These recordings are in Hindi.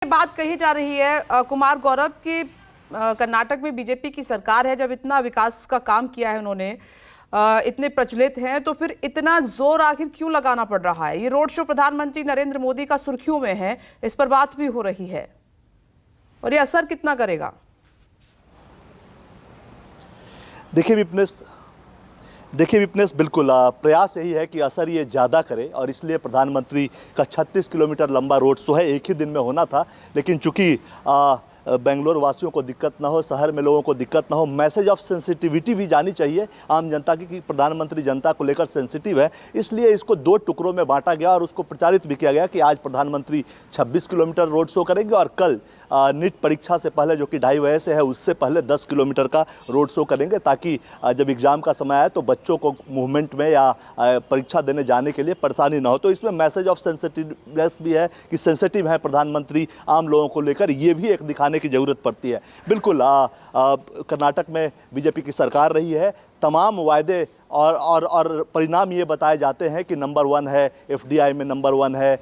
बात कही जा रही है कुमार गौरव कि कर्नाटक में बीजेपी की सरकार है, जब इतना विकास का काम किया है उन्होंने, इतने प्रचलित हैं, तो फिर इतना जोर आखिर क्यों लगाना पड़ रहा है? ये रोड शो प्रधानमंत्री नरेंद्र मोदी का सुर्खियों में है, इस पर बात भी हो रही है, और ये असर कितना करेगा? देखिए विपनेश, बिल्कुल प्रयास यही है कि असर ये ज़्यादा करे, और इसलिए प्रधानमंत्री का 36 किलोमीटर लंबा रोड शो है, एक ही दिन में होना था। लेकिन चूंकि बेंगलोर वासियों को दिक्कत ना हो, शहर में लोगों को दिक्कत ना हो, मैसेज ऑफ सेंसिटिविटी भी जानी चाहिए आम जनता की कि प्रधानमंत्री जनता को लेकर सेंसिटिव है, इसलिए इसको 2 टुकड़ों में बांटा गया और उसको प्रचारित भी किया गया कि आज प्रधानमंत्री 26 किलोमीटर रोड शो करेंगे और कल नीट परीक्षा से पहले, जो कि 2.5 बजे से है, उससे पहले 10 किलोमीटर का रोड शो करेंगे, ताकि जब एग्जाम का समय आए तो बच्चों को मूवमेंट में या परीक्षा देने जाने के लिए परेशानी ना हो। तो इसमें मैसेज ऑफ सेंसिटिवनेस भी है कि सेंसिटिव है प्रधानमंत्री आम लोगों को लेकर, ये भी एक दिखाने की जरूरत पड़ती है। बिल्कुल कर्नाटक में बीजेपी की सरकार रही है, तमाम वायदे और परिणाम ये बताए जाते हैं कि नंबर 1 है, एफडीआई में नंबर 1 है,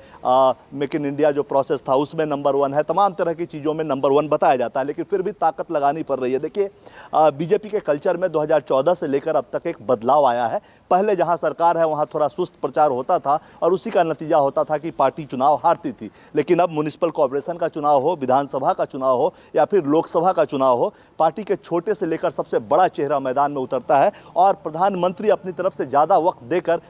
मेक इन इंडिया जो प्रोसेस था उसमें नंबर 1 है, तमाम तरह की चीज़ों में नंबर 1 बताया जाता है, लेकिन फिर भी ताकत लगानी पड़ रही है। देखिए बीजेपी के कल्चर में 2014 से लेकर अब तक एक बदलाव आया है। पहले जहां सरकार है वहां थोड़ा सुस्त प्रचार होता था और उसी का नतीजा होता था कि पार्टी चुनाव हारती थी, लेकिन अब म्युनिसिपल कॉर्पोरेशन का चुनाव हो, विधानसभा का चुनाव हो या फिर लोकसभा का चुनाव हो, पार्टी के छोटे से लेकर सबसे बड़ा चेहरा मैदान में उतरता है और प्रधानमंत्री अपनी तरफ से ज़्यादा वक्त देकर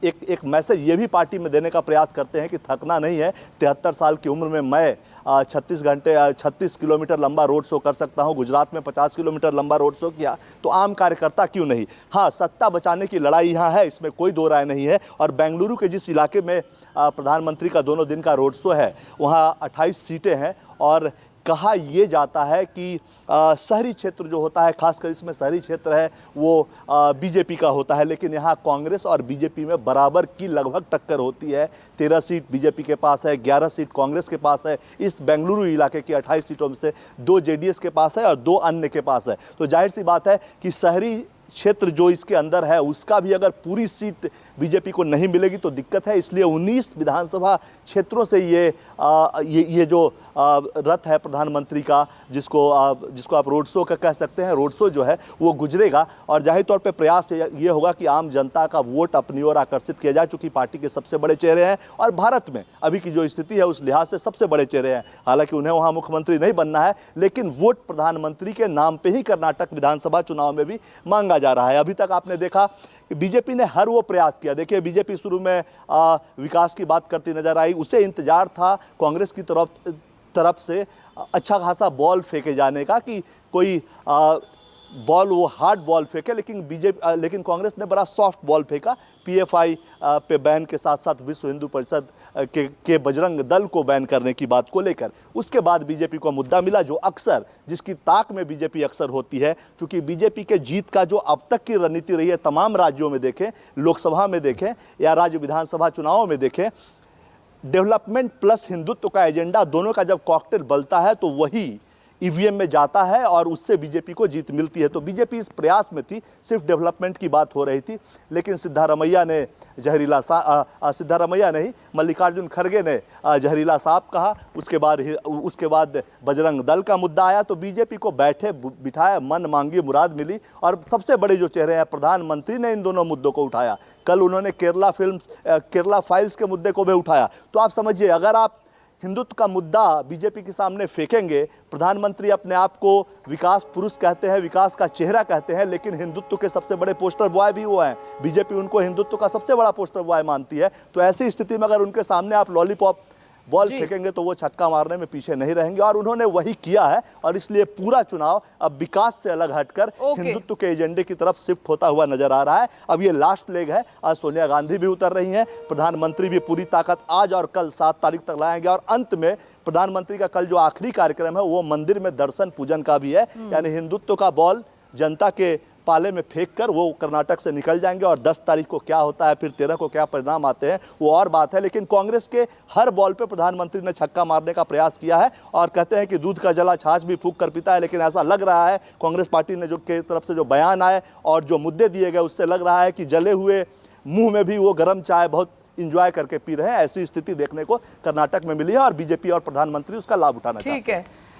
एक मैसेज ये भी पार्टी में देने का प्रयास करते हैं कि थकना नहीं है। 73 साल की उम्र में मैं 36 किलोमीटर लंबा रोड शो कर सकता हूं, गुजरात में 50 किलोमीटर लंबा रोड शो किया, तो आम कार्यकर्ता क्यों नहीं। हाँ, सत्ता बचाने की लड़ाई यहाँ है, इसमें कोई दो राय नहीं है। और बेंगलुरु के जिस इलाके में प्रधानमंत्री का 2 दिन का रोड शो है, वहाँ 28 सीटें हैं और कहा यह जाता है कि शहरी क्षेत्र जो होता है, खासकर इसमें शहरी क्षेत्र है, वो बीजेपी का होता है, लेकिन यहाँ कांग्रेस और बीजेपी में बराबर की लगभग टक्कर होती है। 13 सीट बीजेपी के पास है, 11 सीट कांग्रेस के पास है। इस बेंगलुरु इलाके की 28 सीटों में से 2 जेडीएस के पास है और 2 अन्य के पास है। तो जाहिर सी बात है कि शहरी क्षेत्र जो इसके अंदर है उसका भी अगर पूरी सीट बीजेपी को नहीं मिलेगी तो दिक्कत है। इसलिए 19 विधानसभा क्षेत्रों से ये जो रथ है प्रधानमंत्री का, जिसको आप रोड शो का कह सकते हैं, रोड शो जो है वो गुजरेगा और जाहिर तौर पे प्रयास ये होगा कि आम जनता का वोट अपनी ओर आकर्षित किया जाए, चूंकि पार्टी के सबसे बड़े चेहरे हैं और भारत में अभी की जो स्थिति है उस लिहाज से सबसे बड़े चेहरे हैं। हालांकि उन्हें वहां मुख्यमंत्री नहीं बनना है, लेकिन वोट प्रधानमंत्री के नाम पे ही कर्नाटक विधानसभा चुनाव में भी मांगा जा रहा है। अभी तक आपने देखा कि बीजेपी ने हर वो प्रयास किया। देखिए बीजेपी शुरू में विकास की बात करती नजर आई, उसे इंतजार था कांग्रेस की तरफ से अच्छा खासा बॉल फेंके जाने का कि कोई बॉल वो हार्ड बॉल फेंके, लेकिन कांग्रेस ने बड़ा सॉफ्ट बॉल फेंका। पीएफआई पे बैन के साथ साथ विश्व हिंदू परिषद के बजरंग दल को बैन करने की बात को लेकर उसके बाद बीजेपी को मुद्दा मिला, जो अक्सर जिसकी ताक में बीजेपी अक्सर होती है, क्योंकि बीजेपी के जीत का जो अब तक की रणनीति रही है, तमाम राज्यों में देखें, लोकसभा में देखें या राज्य विधानसभा चुनावों में देखें, डेवलपमेंट प्लस हिंदुत्व का एजेंडा दोनों का जब कॉकटेल बलता है तो वही ईवीएम में जाता है और उससे बीजेपी को जीत मिलती है। तो बीजेपी इस प्रयास में थी, सिर्फ डेवलपमेंट की बात हो रही थी, लेकिन सिद्धारमैया नहीं, मल्लिकार्जुन खड़गे ने जहरीला सांप कहा। उसके बाद बजरंग दल का मुद्दा आया तो बीजेपी को बैठे बिठाया, मन मांगी मुराद मिली और सबसे बड़े जो चेहरे हैं प्रधानमंत्री ने इन दोनों मुद्दों को उठाया। कल उन्होंने केरला फाइल्स के मुद्दे को भी उठाया। तो आप समझिए, अगर आप हिंदुत्व का मुद्दा बीजेपी के सामने फेंकेंगे, प्रधानमंत्री अपने आप को विकास पुरुष कहते हैं, विकास का चेहरा कहते हैं, लेकिन हिंदुत्व के सबसे बड़े पोस्टर बॉय भी वो हैं। बीजेपी उनको हिंदुत्व का सबसे बड़ा पोस्टर बॉय मानती है। तो ऐसी स्थिति में अगर उनके सामने आप लॉलीपॉप बॉल फेंकेंगे तो वो छक्का मारने में पीछे नहीं रहेंगे, और उन्होंने वही किया है। और इसलिए पूरा चुनाव अब विकास से अलग हटकर हिंदुत्व के एजेंडे की तरफ शिफ्ट होता हुआ नजर आ रहा है। अब ये लास्ट लेग है, आज सोनिया गांधी भी उतर रही हैं, प्रधानमंत्री भी पूरी ताकत आज और कल 7 तारीख तक लाएंगे। और अंत में प्रधानमंत्री का कल जो आखिरी कार्यक्रम है वो मंदिर में दर्शन पूजन का भी है, यानी हिंदुत्व का बॉल जनता के पाले में फेंक कर वो कर्नाटक से निकल जाएंगे। और 10 तारीख को क्या होता है, फिर 13 को क्या परिणाम आते हैं, वो और बात है। लेकिन कांग्रेस के हर बॉल पे प्रधानमंत्री ने छक्का मारने का प्रयास किया है और कहते हैं कि दूध का जला छाछ भी फूंक कर पीता है, लेकिन ऐसा लग रहा है कांग्रेस पार्टी ने जो के तरफ से जो बयान आए और जो मुद्दे दिए गए उससे लग रहा है कि जले हुए मुंह में भी वो गर्म चाय बहुत इंजॉय करके पी रहे हैं। ऐसी स्थिति देखने को कर्नाटक में मिली है और बीजेपी और प्रधानमंत्री उसका लाभ उठाना चाहते हैं। ठीक है।